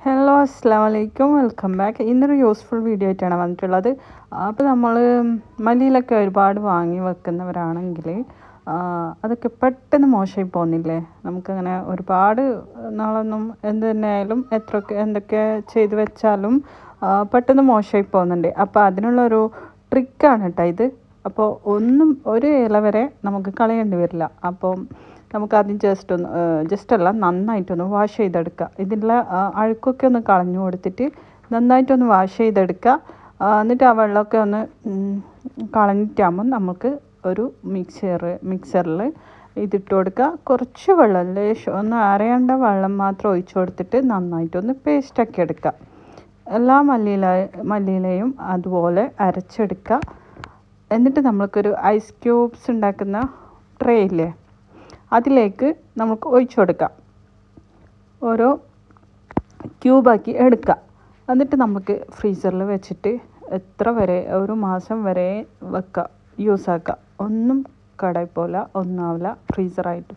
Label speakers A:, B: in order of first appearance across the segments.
A: Hello അസ്സലാമു അലൈക്കും welcome back. ഇന്നൊരു യൂസ്ഫുൾ വീഡിയോ ആയിട്ടാണ് വന്നിട്ടുള്ളത്. അപ്പോൾ നമ്മൾ മല്ലിയിലൊക്കെ ഒരുപാട് വാങ്ങി വെക്കുന്നവരാണെങ്കിൽ അതൊക്കെ പെട്ടെന്ന് മോശമായി പോകുന്നില്ലേ? നമുക്കങ്ങനെ ഒരുപാട് നാളൊന്നും എന്ത് തന്നെയായാലും എന്തൊക്കെ ചെയ്ത് വെച്ചാലും പെട്ടെന്ന് മോശമായി പോകുന്നുണ്ട്. അപ്പോൾ അതിനുള്ളൊരു ട്രിക്കാണ് കേട്ടോ ഇത്. അപ്പോൾ ഒരു ഇല വരെ നമുക്ക് കളയേണ്ടി വരില്ല. അപ്പോൾ നമുക്കാദ്യം ജസ്റ്റല്ല നന്നായിട്ടൊന്ന് വാഷ് ചെയ്തെടുക്കുക. ഇതിലുള്ള അഴുക്കൊക്കെ ഒന്ന് കളഞ്ഞു കൊടുത്തിട്ട് നന്നായിട്ടൊന്ന് വാഷ് ചെയ്തെടുക്കുക. എന്നിട്ട് ആ വെള്ളമൊക്കെ ഒന്ന് കളഞ്ഞിട്ടാകുമ്പോൾ നമുക്ക് ഒരു മിക്സറിൽ ഇതിട്ട് കൊടുക്കുക. കുറച്ച് വെള്ളം ഒന്ന് അരയേണ്ട വെള്ളം മാത്രം ഒഴിച്ചു കൊടുത്തിട്ട് നന്നായിട്ടൊന്ന് പേസ്റ്റാക്കി എടുക്കുക. എല്ലാ മല്ലിയിലയും അതുപോലെ അരച്ചെടുക്കുക. എന്നിട്ട് നമ്മൾക്കൊരു ഐസ് ക്യൂബ്സ് ഉണ്ടാക്കുന്ന ട്രേ ഇല്ലേ, അതിലേക്ക് നമുക്ക് ഒഴിച്ചു കൊടുക്കാം. ഓരോ ക്യൂബാക്കി എടുക്കുക. എന്നിട്ട് നമുക്ക് ഫ്രീസറിൽ വെച്ചിട്ട് ഒരു മാസം വരെ യൂസാക്കാം. ഒന്നും കടയിൽ ഒന്നാവില്ല.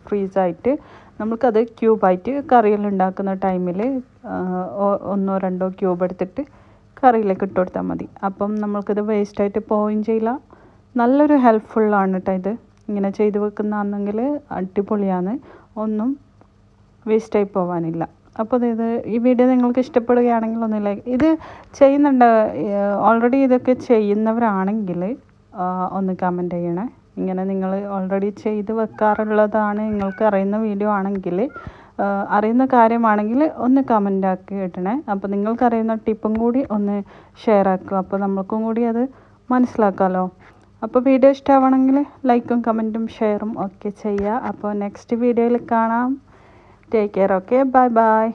A: ഫ്രീസായിട്ട് നമുക്കത് ക്യൂബായിട്ട് കറിയെല്ലാം ഉണ്ടാക്കുന്ന ടൈമിൽ 1-2 ക്യൂബ് എടുത്തിട്ട് കറിയിലേക്ക് ഇട്ട് കൊടുത്താൽ മതി. അപ്പം നമ്മൾക്കിത് വേസ്റ്റായിട്ട് പോവുകയും ചെയ്യില്ല. നല്ലൊരു ഹെൽപ്ഫുള്ളാണ് കേട്ടോ ഇത്. ഇങ്ങനെ ചെയ്ത് വെക്കുന്നതാണെങ്കിൽ അടിപൊളിയാണ്, ഒന്നും വേസ്റ്റായി പോകാനില്ല. അപ്പോൾ ഈ വീഡിയോ നിങ്ങൾക്ക് ഇഷ്ടപ്പെടുകയാണെങ്കിൽ ഇത് ഓൾറെഡി ഇതൊക്കെ ചെയ്യുന്നവരാണെങ്കിൽ ഒന്ന് കമൻറ്റ് ചെയ്യണേ. ഇങ്ങനെ നിങ്ങൾ ഓൾറെഡി ചെയ്ത് വെക്കാറുള്ളതാണ്, നിങ്ങൾക്ക് അറിയുന്ന വീഡിയോ ആണെങ്കിൽ, അറിയുന്ന കാര്യമാണെങ്കിൽ ഒന്ന് കമൻറ്റാക്കി ഇടണേ. അപ്പോൾ നിങ്ങൾക്കറിയുന്ന ടിപ്പും കൂടി ഒന്ന് ഷെയർ ആക്കുക. അപ്പോൾ നമ്മൾക്കും കൂടി അത് മനസ്സിലാക്കാമല്ലോ. അപ്പോൾ വീഡിയോ ഇഷ്ടമാവണമെങ്കിൽ ലൈക്കും കമൻറ്റും ഷെയറും ഒക്കെ ചെയ്യുക. അപ്പോൾ നെക്സ്റ്റ് വീഡിയോയിൽ കാണാം. Take care. Okay, bye bye.